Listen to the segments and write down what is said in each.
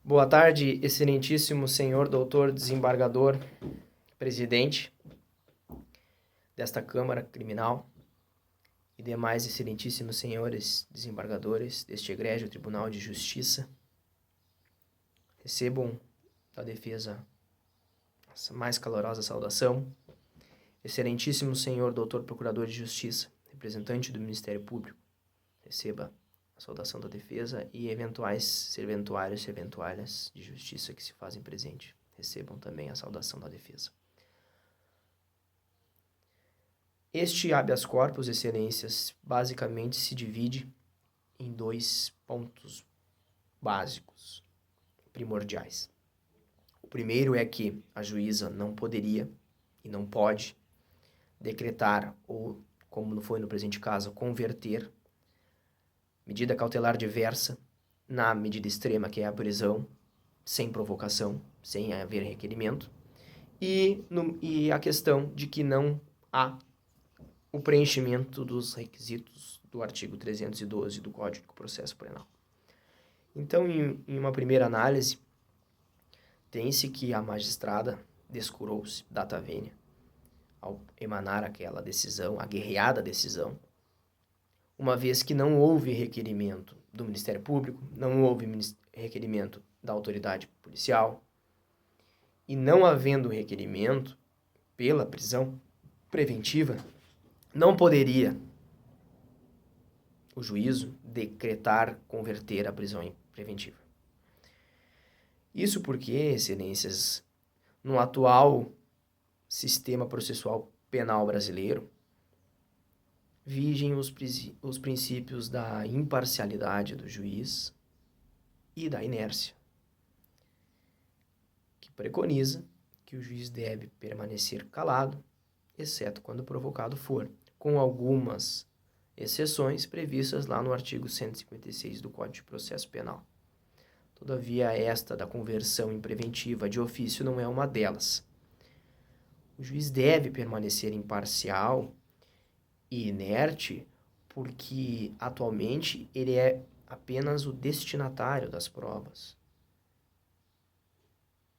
Boa tarde, excelentíssimo senhor doutor desembargador, presidente desta Câmara Criminal e demais excelentíssimos senhores desembargadores deste egrégio Tribunal de Justiça. Recebam da defesa a mais calorosa saudação. Excelentíssimo senhor doutor procurador de Justiça, representante do Ministério Público, receba a saudação da defesa e eventuais serventuárias de justiça que se fazem presente, recebam também a saudação da defesa. Este habeas corpus, excelências, basicamente se divide em dois pontos básicos, primordiais. O primeiro é que a juíza não poderia e não pode decretar ou, como foi no presente caso, converter medida cautelar diversa na medida extrema, que é a prisão, sem provocação, sem haver requerimento, e a questão de que não há o preenchimento dos requisitos do artigo 312 do Código de Processo Penal. Então, em uma primeira análise, tem-se que a magistrada descurou-se data vênia ao emanar aquela decisão, a guerreada decisão, uma vez que não houve requerimento do Ministério Público, não houve requerimento da autoridade policial, e não havendo requerimento pela prisão preventiva, não poderia o juízo decretar converter a prisão preventiva. Isso porque, excelências, no atual sistema processual penal brasileiro, vigem os princípios da imparcialidade do juiz e da inércia, que preconiza que o juiz deve permanecer calado, exceto quando provocado for, com algumas exceções previstas lá no artigo 156 do Código de Processo Penal. Todavia, esta da conversão em preventiva de ofício não é uma delas. O juiz deve permanecer imparcial e inerte porque, atualmente, ele é apenas o destinatário das provas.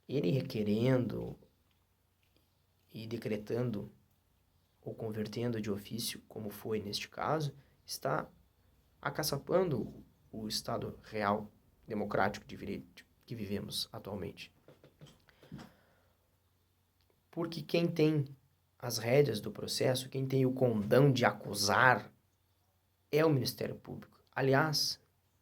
Ele requerendo e decretando ou convertendo de ofício, como foi neste caso, está acaçapando o Estado real, democrático de direito que vivemos atualmente. Porque quem tem as rédeas do processo, quem tem o condão de acusar, é o Ministério Público. Aliás,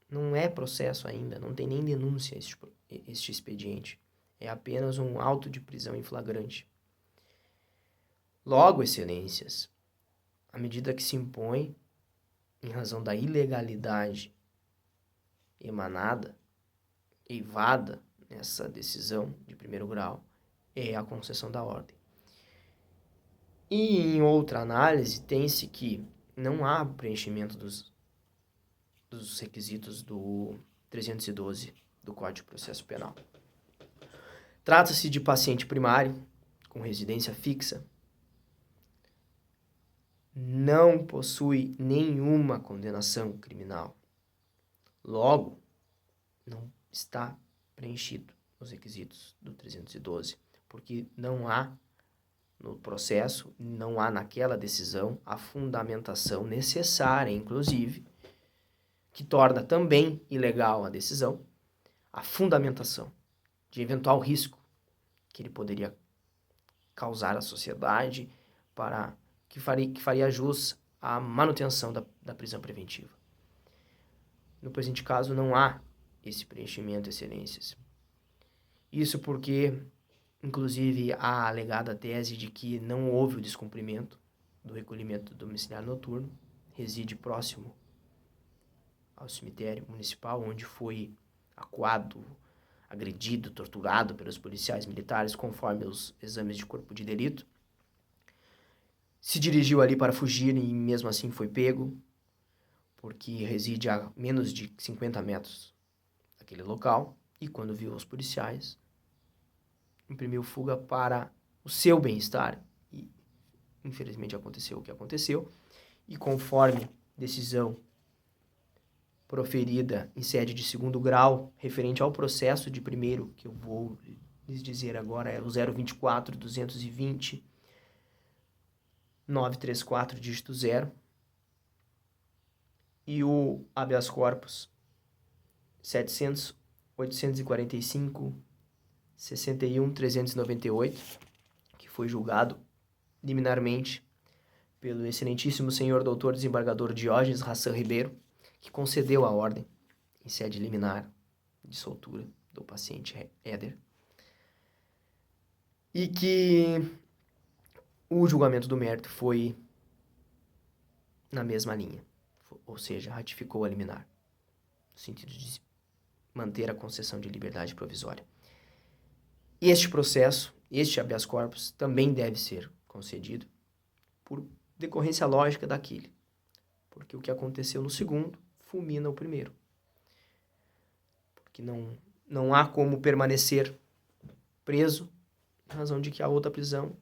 não é processo ainda, não tem nem denúncia este expediente. É apenas um auto de prisão em flagrante. Logo, excelências, a medida que se impõe, em razão da ilegalidade emanada, eivada nessa decisão de primeiro grau, é a concessão da ordem. E em outra análise, tem-se que não há preenchimento dos requisitos do 312 do Código de Processo Penal. Trata-se de paciente primário, com residência fixa, não possui nenhuma condenação criminal. Logo, não está preenchido os requisitos do 312, porque não há no processo, não há naquela decisão a fundamentação necessária, inclusive, que torna também ilegal a decisão, a fundamentação de eventual risco que ele poderia causar à sociedade para que faria jus à manutenção da prisão preventiva. No presente caso, não há esse preenchimento, excelências. Isso porque, inclusive, há a alegada tese de que não houve o descumprimento do recolhimento domiciliar noturno, reside próximo ao cemitério municipal, onde foi acuado, agredido, torturado pelos policiais militares, conforme os exames de corpo de delito. Se dirigiu ali para fugir e mesmo assim foi pego, porque reside a menos de 50 metros daquele local, e quando viu os policiais, imprimiu fuga para o seu bem-estar, e infelizmente aconteceu o que aconteceu, e conforme decisão proferida em sede de segundo grau, referente ao processo de primeiro, que eu vou lhes dizer agora, é o 024.220.934, dígito 0, e o habeas corpus 700.845.61.398, que foi julgado liminarmente pelo excelentíssimo senhor doutor desembargador Diógenes Rassan Ribeiro, que concedeu a ordem em sede liminar de soltura do paciente Éder, e que o julgamento do mérito foi na mesma linha, ou seja, ratificou a liminar, no sentido de manter a concessão de liberdade provisória. Este processo, este habeas corpus, também deve ser concedido por decorrência lógica daquele, porque o que aconteceu no segundo fulmina o primeiro. Porque não há como permanecer preso, em razão de que a outra prisão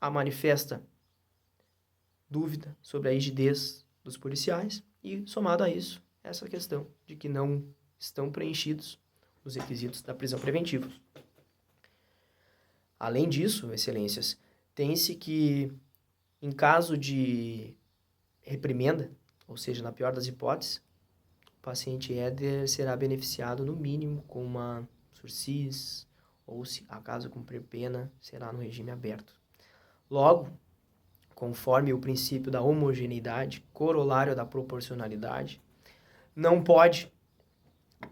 há manifesta dúvida sobre a rigidez dos policiais e, somado a isso, essa questão de que não estão preenchidos os requisitos da prisão preventiva. Além disso, excelências, tem-se que, em caso de reprimenda, ou seja, na pior das hipóteses, o paciente Éder será beneficiado no mínimo com uma sursis, ou se acaso cumprir pena, será no regime aberto. Logo, conforme o princípio da homogeneidade, corolário da proporcionalidade, não pode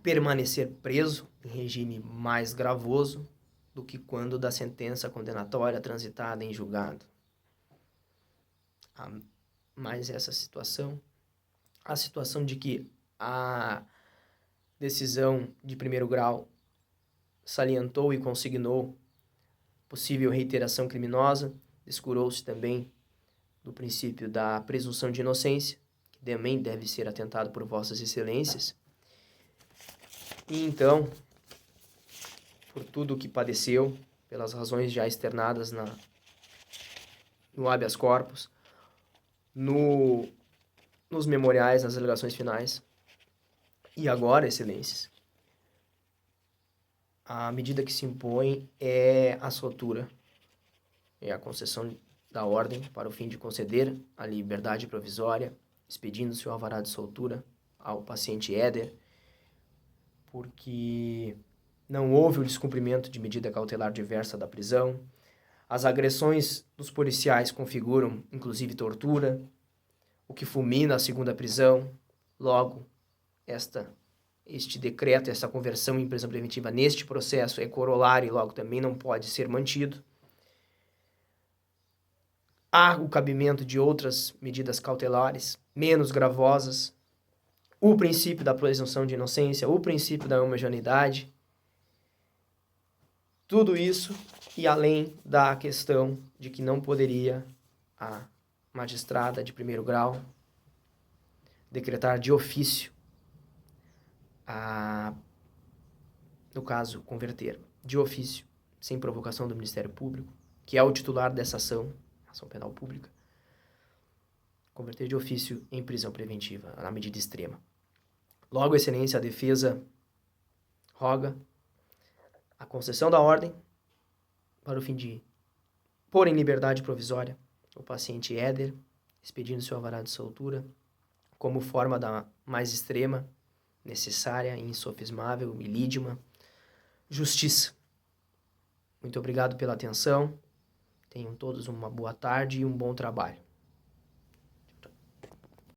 permanecer preso em regime mais gravoso do que quando da sentença condenatória transitada em julgado. Mas essa situação, a situação de que a decisão de primeiro grau salientou e consignou possível reiteração criminosa, descurou-se também do princípio da presunção de inocência, que também deve ser atentado por vossas excelências. E então, por tudo o que padeceu, pelas razões já externadas no habeas corpus, nos memoriais, nas alegações finais, e agora, excelências, a medida que se impõe é a soltura, é a concessão da ordem para o fim de conceder a liberdade provisória, expedindo-se o alvará de soltura ao paciente Éder, porque não houve o descumprimento de medida cautelar diversa da prisão. As agressões dos policiais configuram, inclusive, tortura, o que fulmina a segunda prisão. Logo, este decreto, essa conversão em prisão preventiva neste processo é corolário e logo também não pode ser mantido. Há o cabimento de outras medidas cautelares, menos gravosas, o princípio da presunção de inocência, o princípio da homogeneidade, tudo isso e além da questão de que não poderia a magistrada de primeiro grau decretar de ofício, no caso, converter de ofício, sem provocação do Ministério Público, que é o titular dessa ação penal pública, converter de ofício em prisão preventiva, na medida extrema. Logo, excelência, a defesa roga a concessão da ordem para o fim de pôr em liberdade provisória o paciente Éder, expedindo seu alvará de soltura, como forma da mais extrema, necessária, insofismável, ilídima justiça. Muito obrigado pela atenção. Tenham todos uma boa tarde e um bom trabalho.